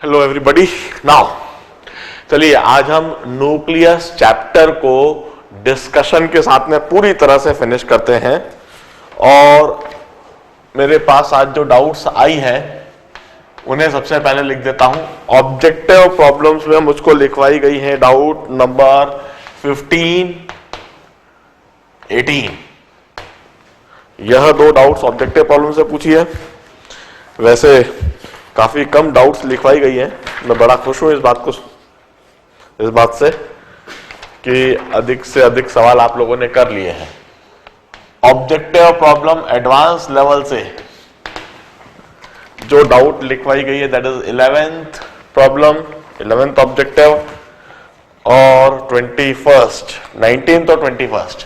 Hello everybody. Now चलिए आज हम न्यूक्लियस चैप्टर को डिस्कशन के साथ में पूरी तरह से फिनिश करते हैं। और मेरे पास आज जो डाउट्स आई हैं उन्हें सबसे पहले लिख देता हूं। ऑब्जेक्टिव प्रॉब्लम्स में मुझको लिखवाई गई है डाउट नंबर 15, 18। यह दो डाउट्स ऑब्जेक्टिव प्रॉब्लम से पूछी है। वैसे काफी कम डाउट्स लिखवाई गई है। मैं बड़ा खुश हूं इस बात से कि अधिक से अधिक सवाल आप लोगों ने कर लिए हैं। ऑब्जेक्टिव प्रॉब्लम एडवांस लेवल से जो डाउट लिखवाई गई है that is 11th problem, 11th objective और 21st, 19th और 21st,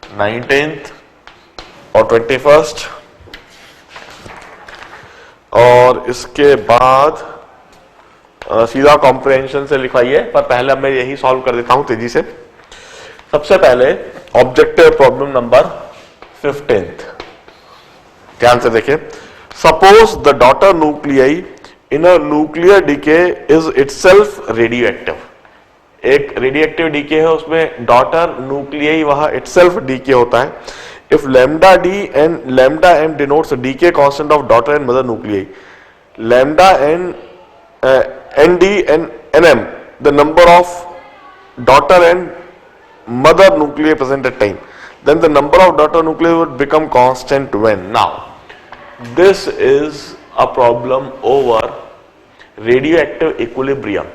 19th और 21st। और इसके बाद सीधा कॉम्प्रिहेंशन से लिखवाई है, पर पहले मैं यही सॉल्व कर देता हूं तेजी से। सबसे पहले ऑब्जेक्टिव प्रॉब्लम नंबर 15। ध्यान से देखिए। Suppose the daughter nuclei in a nuclear decay is itself radioactive. एक रेडियोएक्टिव डीके है, उसमें डॉटर न्यूक्लियाई वह इटसेल्फ डीके होता है। If lambda d and lambda m denotes the decay constant of daughter and mother nuclei, lambda nd and nm the number of daughter and mother nuclei present at time, then the number of daughter nuclei would become constant when. Now this is a problem over radioactive equilibrium.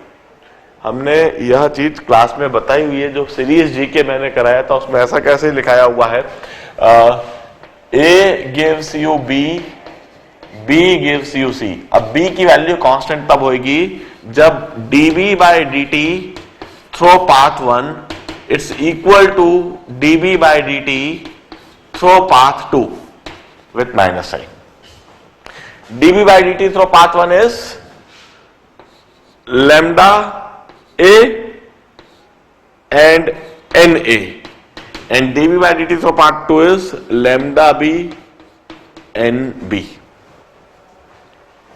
हमने यह चीज class में बताई हुई है। जो series जी के मैंने कराया था उसमें ऐसा कैसे लिखाया हुआ है, A gives you B, B gives you C। अब B की वैल्यू कांस्टेंट तब होगी जब dB by dt through path 1 it's equal to dB by dt through path 2 with minus sign. dB by dt through path 1 is lambda A and NA, and dB by dt through part 2 is lambda B NB.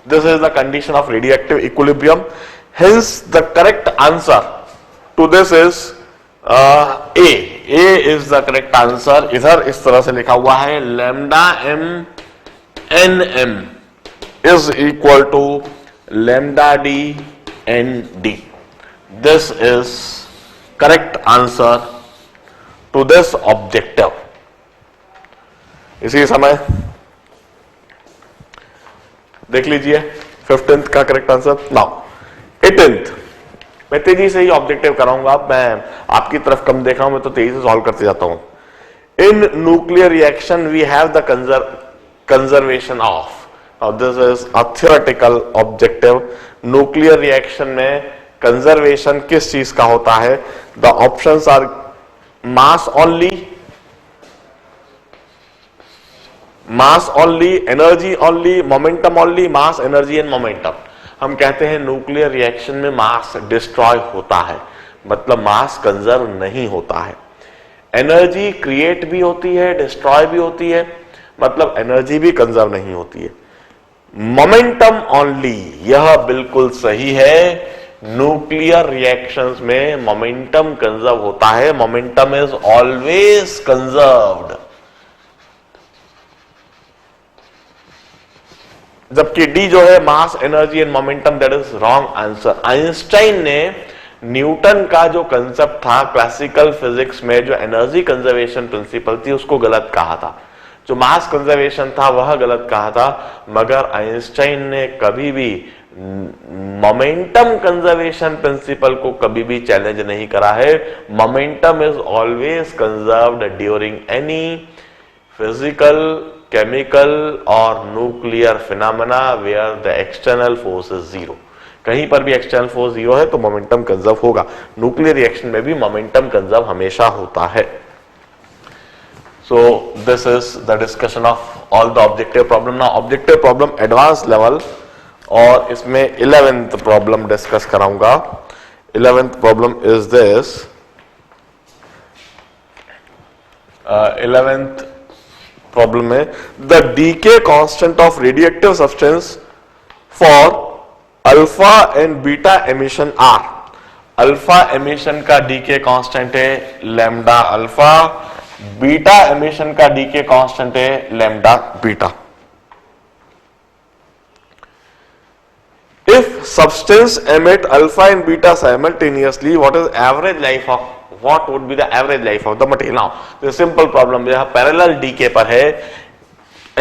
This is the condition of radioactive equilibrium. Hence the correct answer to this is A. A is the correct answer. इधर इस तरह से लिखा हुआ है lambda M NM is equal to lambda D ND. This is correct answer to this objective. इसी समय देख लीजिए 15th का करेक्ट आंसर। नाउ 18th मैं तेजी से ही ऑब्जेक्टिव कराऊंगा। मैं आपकी तरफ कम देख रहा हूं, मैं तो तेजी से सॉल्व करते जाता हूं। In nuclear reaction we have the conservation of. Now this is a theoretical objective. Nuclear reaction में कंजर्वेशन किस चीज का होता है? The options are mass only, energy only, momentum only, mass, energy and momentum. हम कहते हैं न्यूक्लियर रिएक्शन में मास डिस्ट्रॉय होता है, मतलब मास कंजर्व नहीं होता है। एनर्जी क्रिएट भी होती है, डिस्ट्रॉय भी होती है, मतलब एनर्जी भी कंजर्व नहीं होती है। मोमेंटम ओनली, यह बिल्कुल सही है। न्यूक्लियर रिएक्शंस में मोमेंटम कंजर्व होता है। Momentum is always conserved. जबकि डी जो है mass, energy and momentum, that is wrong answer. Einstein ने न्यूटन का जो कंसेप्ट था क्लासिकल फिजिक्स में, जो एनर्जी कंजर्वेशन प्रिंसिपल थी, उसको गलत कहा था। जो मास कंजर्वेशन था वह गलत कहा था। मगर आइंस्टाइन ने कभी भी मोमेंटम कंजर्वेशन प्रिंसिपल को कभी भी चैलेंज नहीं करा है। Momentum is always conserved during any physical, chemical और nuclear phenomena where the external force is zero. कहीं पर भी एक्सटर्नल फोर्स जीरो है तो मोमेंटम कंजर्व होगा। न्यूक्लियर रिएक्शन में भी मोमेंटम कंजर्व हमेशा होता है। So this is the discussion of all the objective problem. Now objective problem advanced level, और इसमें 11th प्रॉब्लम डिस्कस कराऊंगा। 11th problem is this. 11th problem में the decay constant of radioactive substance for alpha and beta emission are, alpha emission का decay constant है lambda alpha, beta emission का decay constant है lambda beta. If substance emit alpha and beta simultaneously, what would be the average life of the material? Now, this is simple problem. यह parallel decay पर है,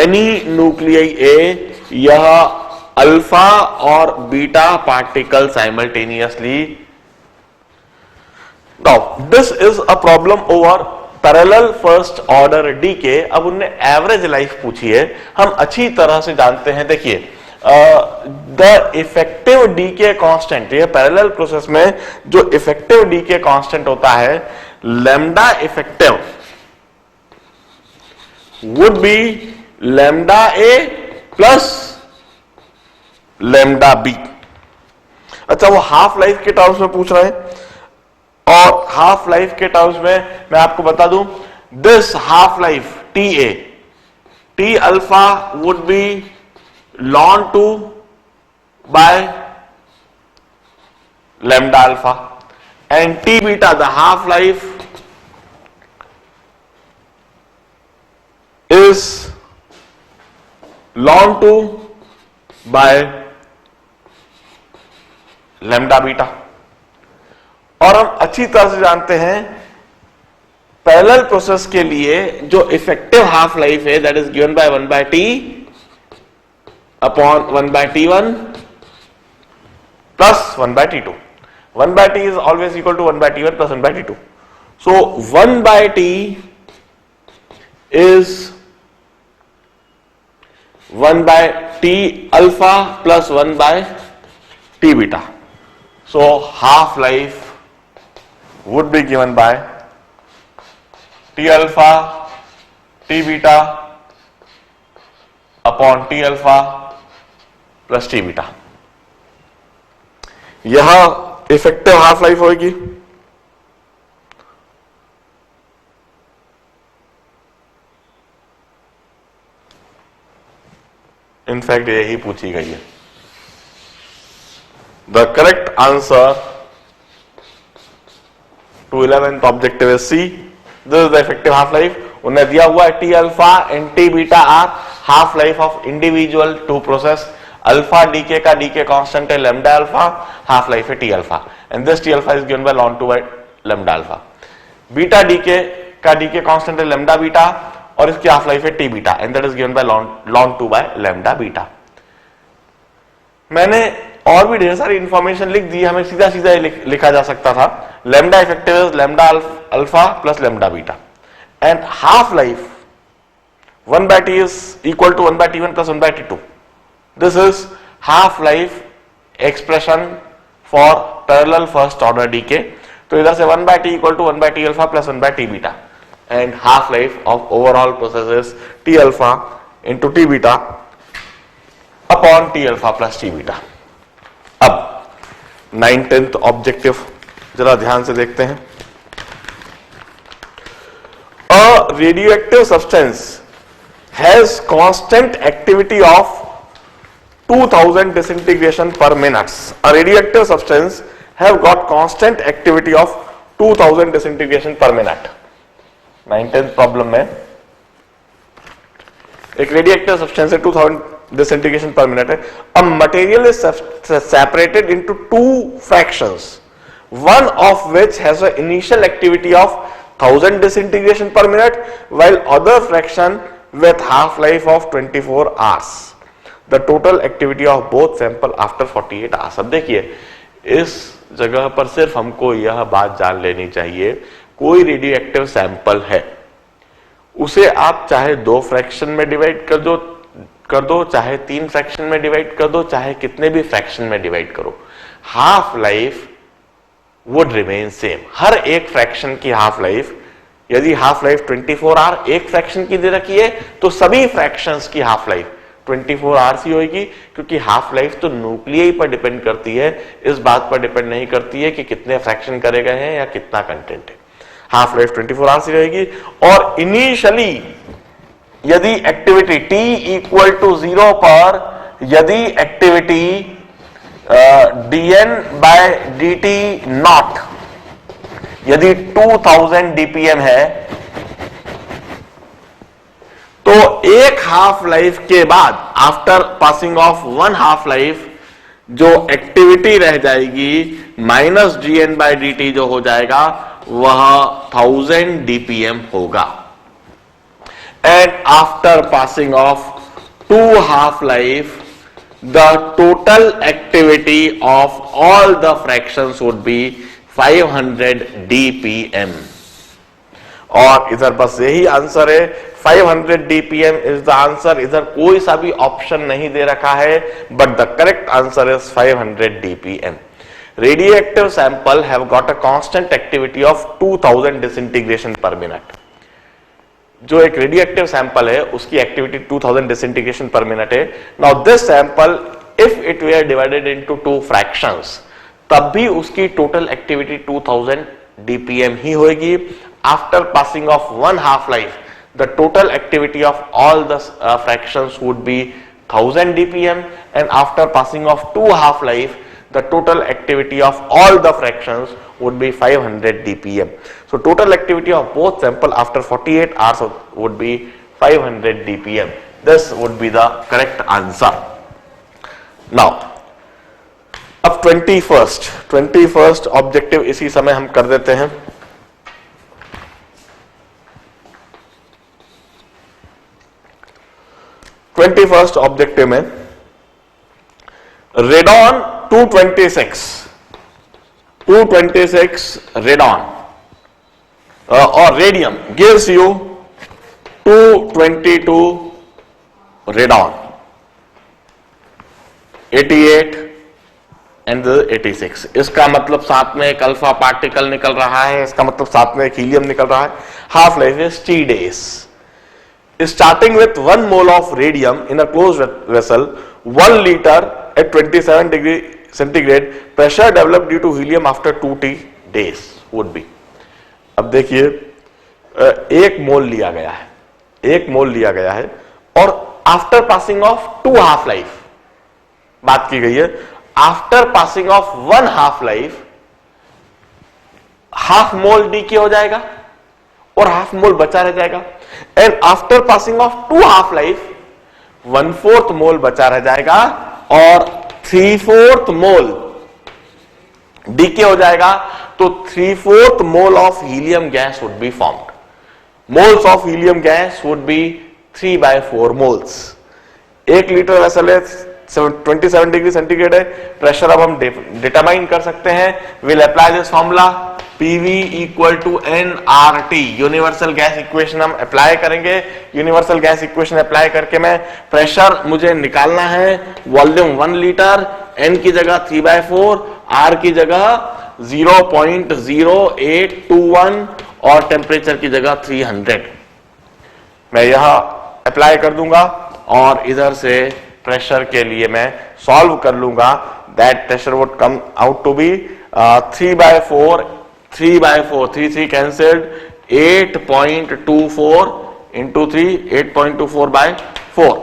any nuclei A, यह alpha और beta particle simultaneously. Now, this is a problem over parallel first order decay. अब उनने average life पूछी है, हम अच्छी तरह से जानते हैं। देखिए द इफेक्टिव डीके कांस्टेंट, ये पैरेलल प्रोसेस में जो इफेक्टिव डीके कांस्टेंट होता है lambda effective would be lambda A plus lambda B. अच्छा, वो हाफ लाइफ के टर्म्स में पूछ रहे हैं, और हाफ लाइफ के टर्म्स में मैं आपको बता दूं, this half life T A, T alpha would be ln 2 by lambda alpha, and T beta, the half life is ln 2 by lambda beta। और हम अच्छी तरह से जानते हैं पैरेलल प्रोसेस के लिए जो इफेक्टिव हाफ लाइफ है that is given bye 1 by T upon 1 by T1 plus 1 by T2. 1 by T is always equal to 1 by T1 plus 1 by T2. So 1 by T is 1 by T alpha plus 1 by T beta. So half life would be given by T alpha T beta upon T alpha plus T beta. यहां effective half life होगी, in fact यही पूछी गई है। The correct answer to 11th objective is C. This is the effective half life. उन्हें दिया हुआ है T alpha and T beta are half life of individual two process. Alpha decay का डीके कांस्टेंट है लैम्डा अल्फा, हाफ लाइफ है T alpha, and this T alpha is given by ln 2 by lambda alpha. Beta decay का decay constant है lambda beta, और इसकी half life है T beta, and that is given by ln 2 by lambda beta. मैंने और भी ढेर सारी इंफॉर्मेशन लिख दी, हमें सीधा सीधा लिखा जा सकता था lambda effective is lambda alpha plus lambda beta, and half life 1 by T is equal to 1 by T1 plus 1 by T2. This is half life expression for parallel first order decay. तो इधर से 1 by T equal to 1 by T alpha plus 1 by T beta, and half life of overall process is T alpha into T beta upon T alpha plus T beta. अब 9th objective जरा ध्यान से देखते हैं। A radioactive substance has constant activity of 2000 disintegration per minute. A radioactive substance have got constant activity of 2000 disintegration per minute. 9th problem में एक radioactive substance है 2000 disintegration per minute है। A material is separated into two fractions, one of which has an initial activity of 1000 disintegration per minute, while other fraction with half life of 24 hours. The total activity of both sample after 48 hours. अब देखिए इस जगह पर सिर्फ हमको यह बात जान लेनी चाहिए, कोई रेडियोएक्टिव सैंपल है, उसे आप चाहे 2 फ्रैक्शन में डिवाइड कर दो, चाहे 3 फ्रैक्शन में डिवाइड कर दो, चाहे कितने भी फ्रैक्शन में डिवाइड करो, half life would remain same. हर एक फ्रैक्शन की हाफ लाइफ, यदि हाफ लाइफ 24 आवर एक फ्रैक्शन की दे रखी है तो सभी फ्रैक्शंस की हाफ लाइफ 24 आवर्स ही होगी, क्योंकि हाफ लाइफ तो न्यूक्लियाई पर डिपेंड करती है, इस बात पर डिपेंड नहीं करती है कि कितने फ्रैक्शन करे गए हैं या कितना कंटेंट है। हाफ लाइफ 24 आवर्स ही रहेगी। और इनिशियली यदि एक्टिविटी T इक्वल टू 0 पर यदि activity dn by dt naught यदि 2000 dpm है तो एक हाफ लाइफ के बाद after passing of one half life जो एक्टिविटी रह जाएगी माइनस dn बाय dt जो हो जाएगा वह 1000 dpm होगा। And after passing of two half life the total activity of all the fractions would be 500 dpm। और इधर बस यही आंसर है, 500 dpm इज द आंसर। इधर कोई सा भी ऑप्शन नहीं दे रखा है, but the correct answer is 500 dpm। Radioactive sample have got a constant activity of 2000 disintegration per minute. जो एक रेडियोएक्टिव सैंपल है उसकी एक्टिविटी 2000 डिसइंटीग्रेशन पर मिनट है। Now this sample if it were divided into two fractions तब भी उसकी total activity 2000 dpm ही होगी। After passing of one half life the total activity of all the fractions would be 1000 dpm and after passing of two half life the total activity of all the fractions would be 500 dpm. So total activity of both sample after 48 hours would be 500 dpm. This would be the correct answer. Now अब 21st objective इसी समय हम कर देते हैं। First objective में radon 226 radon और radium gives you 222 radon 88 and 86। इसका मतलब साथ में एक अल्फा पार्टिकल निकल रहा है, इसका मतलब साथ में एक हीलियम निकल रहा है। Half life is 3 days। Starting with 1 mole of radium in a closed vessel, 1 liter at 27 degree centigrade, pressure developed due to helium after 2 days would be। अब देखिए, एक मोल लिया गया है और after passing of 2 half life बात की गई है। After passing of 1 half life half mole decay हो जाएगा और हाफ मोल बचा रह जाएगा। And after passing of 2 half life 1/4 mole बचा रह जाएगा और 3/4 मोल डीके हो जाएगा। तो 3/4 mole of helium gas would be formed. Moles of helium gas would be 3/4 moles. 1 litre vessel है, 27 डिग्री सेंटीग्रेड है। प्रेशर अब हम डिटरमाइन कर सकते हैं। Will apply this formula PV equal to nRT। Universal gas equation हम apply करेंगे। Universal gas equation apply करके मैं प्रेशर मुझे निकालना है। वॉल्यूम 1 लीटर, N की जगह 3/4, R की जगह 0.0821 और टेम्परेचर की जगह 300 मैं यहां अप्लाई कर दूंगा और इधर से प्रेशर के लिए मैं सॉल्व कर लूंगा। That pressure would come out to be 3/4 3 cancelled 8.24 into 3 8.24/4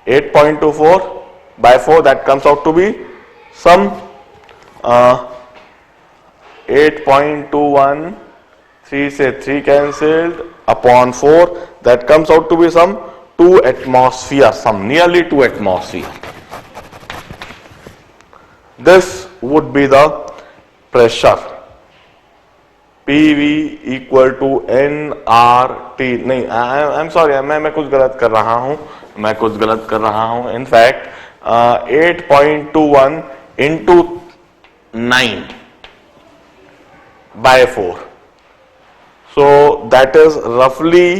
8.24/4 that comes out to be some 8.21 3 से 3 cancelled upon 4 that comes out to be some 2 atmosphere, some nearly 2 atmosphere. This would be the pressure PV equal to nRT। नहीं, I'm sorry, मैं कुछ गलत कर रहा हूं। In fact 8.21 into 9/4, so that is roughly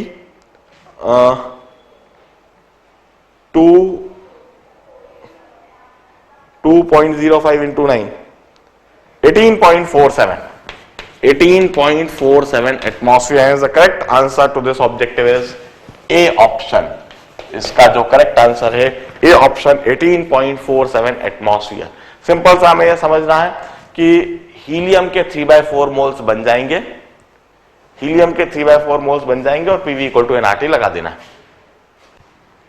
2.05 into 9, 18.47 atmosphere is the correct answer to this objective is A option। इसका जो correct answer है A option 18.47 एटमॉस्फेयर। सिंपल सा हमें यह समझना है कि हीलियम के 3/4 मोल्स बन जाएंगे, और PV इक्वल टू nRT लगा देना है।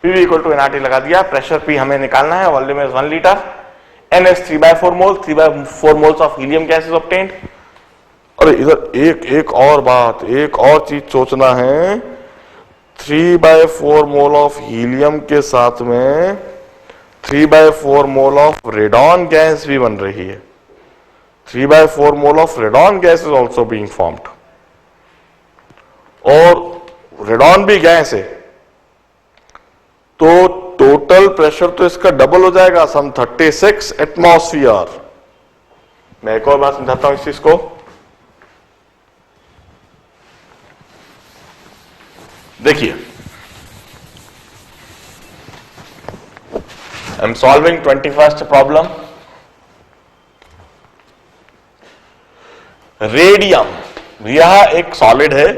PV इक्वल टू nRT लगा दिया। प्रेशर P हमें निकालना है, volume is 1 litre N is 3/4 mole, 3/4 moles of helium gas is obtained. अरे इधर एक और बात, एक और चीज सोचना है। 3/4 मोल ऑफ हीलियम के साथ में 3/4 मोल ऑफ रेडॉन गैस भी बन रही है। 3/4 mole of radon gas is also being formed, और रेडॉन भी गैस है, तो टोटल प्रेशर तो इसका डबल हो जाएगा, सम 36 एटमॉस्फियर। मैं एक और बात समझाता हूं इस चीज को। देखिए, I am solving 21st problem. Radium, यह एक सॉलिड है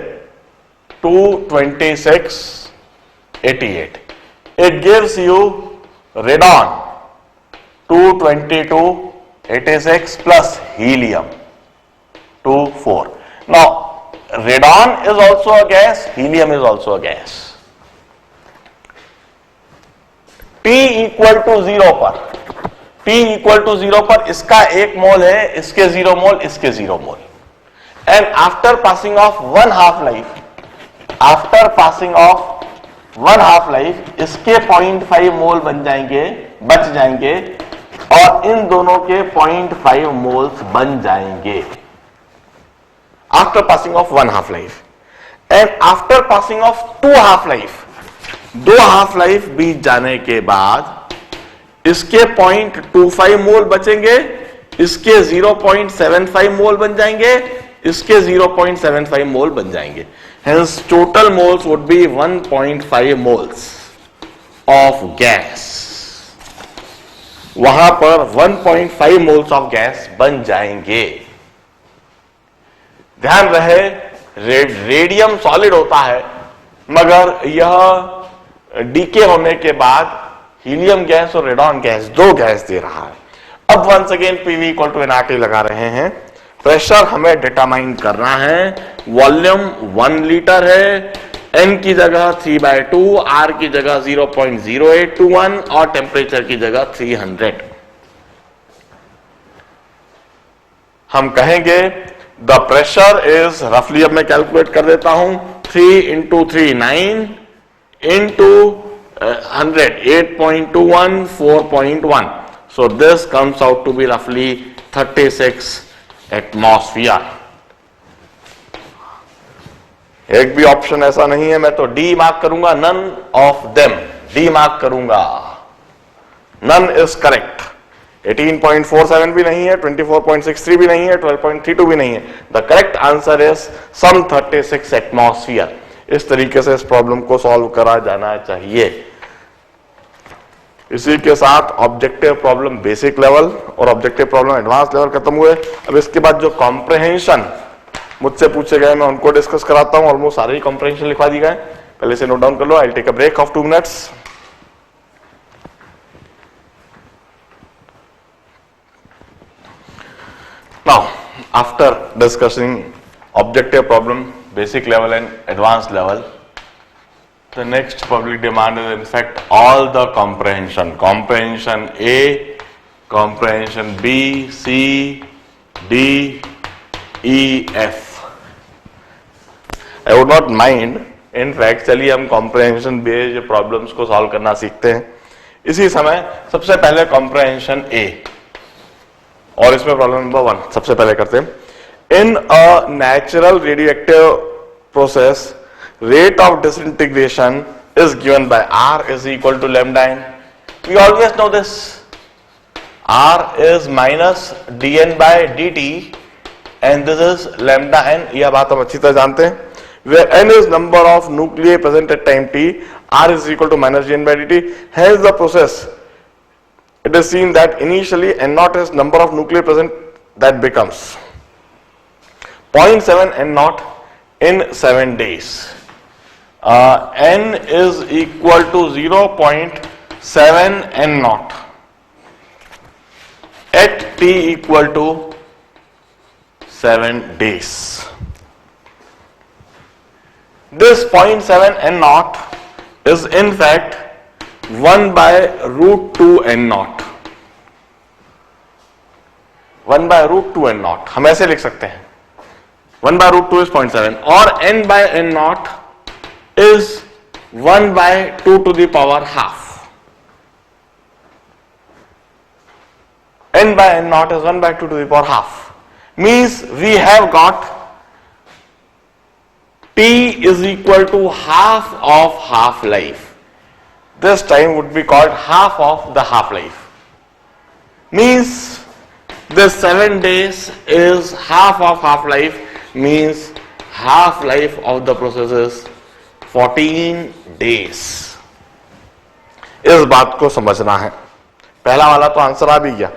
22688. It gives you radon 22286 plus helium 24. Now radon is also a gas, helium is also a gas. T equal to 0 पर, T equal to 0 पर इसका 1 मोल है, इसके 0 मोल, इसके 0 मोल, and after passing of one half life, after passing of one half life इसके 0.5 मोल बन जाएंगे, बच जाएंगे, और इन दोनों के 0.5 मोल्स बन जाएंगे after passing of one half life. And after passing of 2 half life, 2 half life बीत जाने के बाद इसके 0.25 मोल बचेंगे, इसके 0.75 मोल बन जाएंगे, इसके 0.75 मोल बन जाएंगे। Hence total moles would be 1.5 moles of gas. वहां पर 1.5 moles of gas बन जाएंगे। ध्यान रहे, रेडियम सॉलिड होता है, मगर यह डीके होने के बाद हीलियम गैस और रेडॉन गैस 2 गैस दे रहा है। अब once again PV equal to NRT लगा रहे हैं। प्रेशर हमें डिटरमाइन करना है। वॉल्यूम 1 लीटर है, एन की जगह 3/2, आर की जगह 0.0821 और टेम्परेचर की जगह 300। हम कहेंगे द प्रेशर इज रफली, अब मैं कैलकुलेट कर देता हूं, 3 × 3 9 into 100 8.21 4.1, so this comes out to be roughly 36 atmosphere. एक भी ऑप्शन ऐसा नहीं है, मैं तो डी मार्क करूंगा, none of them, D mark करूंगा, नन इज करेक्ट। 18.47 भी नहीं है, 24.63 भी नहीं है, 12.32 भी नहीं है। The correct answer is some 36 atmosphere. इस तरीके से इस प्रॉब्लम को सॉल्व करा जाना चाहिए। इसी के साथ ऑब्जेक्टिव प्रॉब्लम बेसिक लेवल और ऑब्जेक्टिव प्रॉब्लम एडवांस लेवल खत्म हुए। अब इसके बाद जो कॉम्प्रहेंशन मुझसे पूछे गए मैं उनको डिस्कस कराता हूं। ऑलमोस्ट सारे ही कॉम्प्रहेंशन लिखवा दिए गए, पहले से नोट डाउन कर लो। I take a break of 2 minutes. Now after discussing objective problem basic level and advance level, the next public demand is in fact all the comprehension, comprehension A, comprehension B, C, D, E, F. I would not mind, in fact चलिए हम comprehension based problems को solve करना सीखते हैं। इसी समय सबसे पहले comprehension A, और इसमें प्रॉब्लम नंबर 1 सबसे पहले करते हैं। In a natural radioactive process, rate of disintegration is given by R is equal to lambda n. We always know this. R is minus dn by dt and this is lambda n. यह बात हम अच्छी तरह जानते हैं। Where n is number of nuclei present at time t, R is equal to minus dn by dt. Hence the process, it is seen that initially n naught is number of nuclei present, that becomes 0.7 n naught in 7 days. N is equal to 0.7 n naught at t equal to 7 days. This 0.7 n naught is in fact 1 by √2 n naught. 1/√2 n naught, हम ऐसे लिख सकते हैं 1/√2 is 0.7 और n/n0 is 1/2 to the power half. n/n0 is 1/2 to the power half. Means we have got t is equal to half of half-life. This time would be called half of the half-life. Means this 7 days is half of half-life, means half-life of the process is 14 days. इस बात को समझना है. पहला वाला तो answer आ भी गया.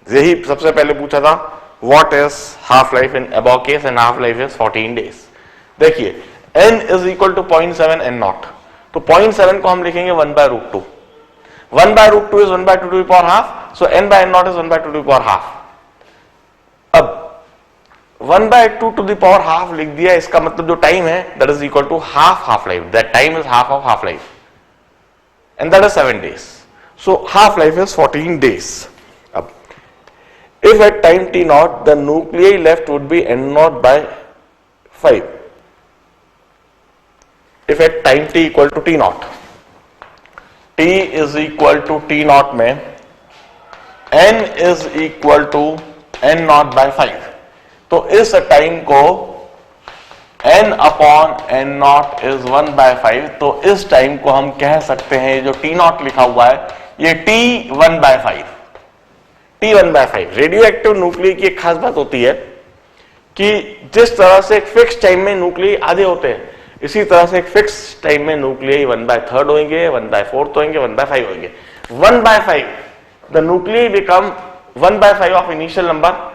यही सबसे पहले पूछा था, what is half-life in above case, and half-life is 14 days. देखिए n is equal to 0.7 n naught, तो 0.7 को हम लिखेंगे 1/√2. 1/√2 is 1/2 to the power half, so n/n0 is 1/2 to the power half. अब 1/2 to the power half लिख दिया, इसका मतलब जो टाइम है that is equal to half-life. That time is half of half-life, and that is 7 days. So half-life is 14 days. अब if at time t0 the nuclei left would be n0/5. If at time t equal to t0, t is equal to t0 में n is equal to n0/5, तो इस time को n/n0 is 1/5, तो इस time को हम कह सकते हैं, जो t0 लिखा हुआ है ये t1/5. t1/5 radio active nucleus की एक खास बात होती है कि जिस तरह से एक फिक्स टाइम में न्यूक्लियस आधे होते हैं, इसी तरह से एक फिक्स टाइम में न्यूक्लियस 1/3 होंगे, 1/4 होंगे, 1/5 होंगे. 1/5 the nucleus become 1/5 of initial number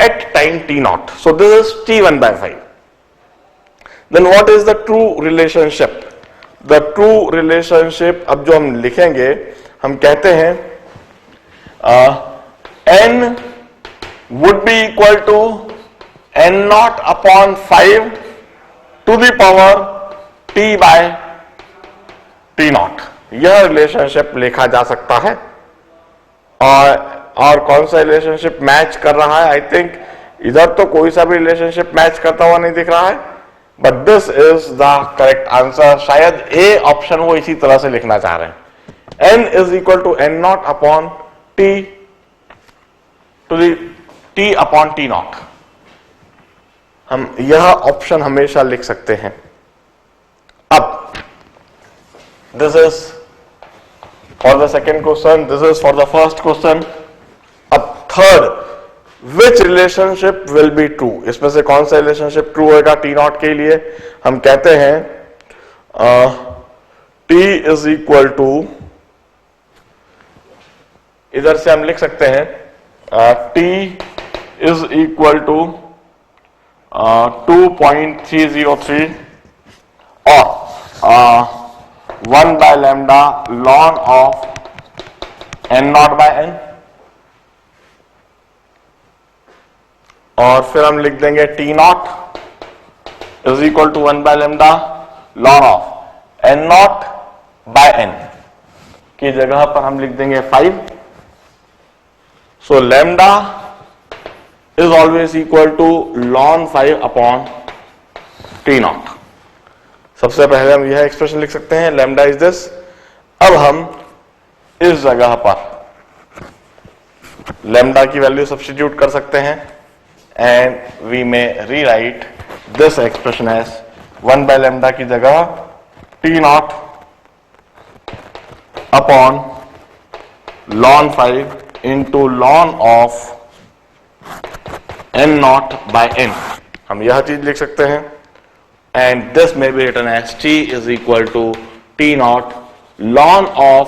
at time t0. So this is t1/5. Then what is the true relationship? The true relationship अब जो हम लिखेंगे, हम कहते हैं n would be equal to n0/5 to the power t/t0. यह relationship लिखा जा सकता है. और कौन सा रिलेशनशिप मैच कर रहा है? आई थिंक इधर तो कोई सा भी रिलेशनशिप मैच करता हुआ नहीं दिख रहा है, but this is the correct answer. शायद ए ऑप्शन वो इसी तरह से लिखना चाह रहे हैं. n is equal to n0/t to the t/t0. हम यह ऑप्शन हमेशा लिख सकते हैं. अब this is for the second question, this is for the first question. अब third, which relationship will be true? इसमें से कौन सा रिलेशनशिप ट्रू होगा t0 के लिए? हम कहते हैं t इज इक्वल टू, इधर से हम लिख सकते हैं t इज इक्वल टू 2.303 और 1/λ ln of n0/n, और फिर हम लिख देंगे t0 is equal to 1/λ ln of n0/n की जगह पर हम लिख देंगे 5. सो lambda is always equal to ln 5 t0. सबसे पहले हम यह एक्सप्रेशन लिख सकते हैं, लैम्डा इज दिस. अब हम इस जगह पर लैम्डा की वैल्यू सब्स्टिट्यूट कर सकते हैं, and we may rewrite this expression as 1/λ की जगह t0 ln 5 into ln of n0/n. हम यह चीज लिख सकते हैं, and this may be written as t is equal to t0 ln of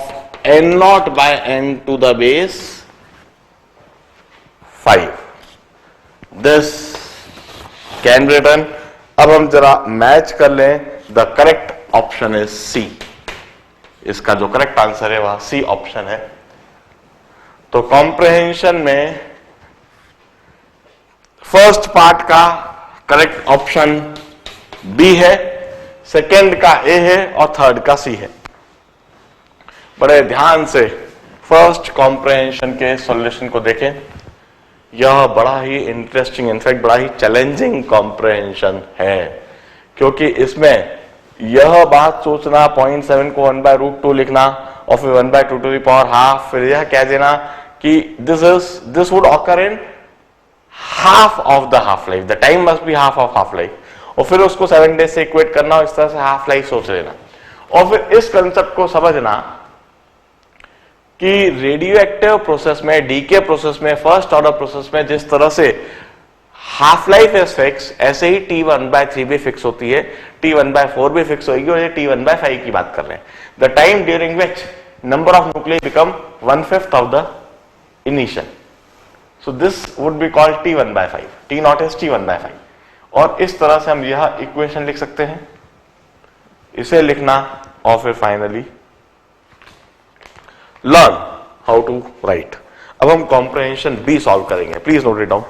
n0/n to the base 5. This can be written. अब हम जरा मैच कर लें. The correct option is C. इसका जो करेक्ट आंसर है वह सी ऑप्शन है. तो कॉम्प्रहेंशन में फर्स्ट पार्ट का करेक्ट ऑप्शन बी है, सेकेंड का ए है और थर्ड का सी है. बड़े ध्यान से फर्स्ट कॉम्प्रहेंशन के सॉल्यूशन को देखें. यह बड़ा ही इंटरेस्टिंग, इनफैक्ट बड़ा ही चैलेंजिंग कॉम्प्रहेंशन है, क्योंकि इसमें यह बात सोचना 0.7 को 1/√2 लिखना और फिर 1/2 to the power half, फिर यह कह देना कि this would occur in half of the half life, the time must be half of half life, और फिर उसको 7 डेज से इक्वेट करना और इस तरह से हाफ लाइफ सोच लेना, और फिर इस कंसेप्ट को समझना कि रेडियो एक्टिव प्रोसेस में, डीके प्रोसेस में, फर्स्ट ऑर्डर प्रोसेस में जिस तरह से हाफ लाइफ इज फिक्स, ऐसे ही T1/3 भी फिक्स होती है, T1/4 भी फिक्स होगी, और ये T1/5 की बात कर रहे हैं, the time during which number of nucleus become 1/5 of the initial, so this would be called T1/5, T0 is T1/5, और इस तरह से हम यह इक्वेशन लिख सकते हैं, इसे लिखना और फिर finally learn how to write. अब हम कॉम्प्रहेंशन बी सॉल्व करेंगे, प्लीज नोट इट डाउन।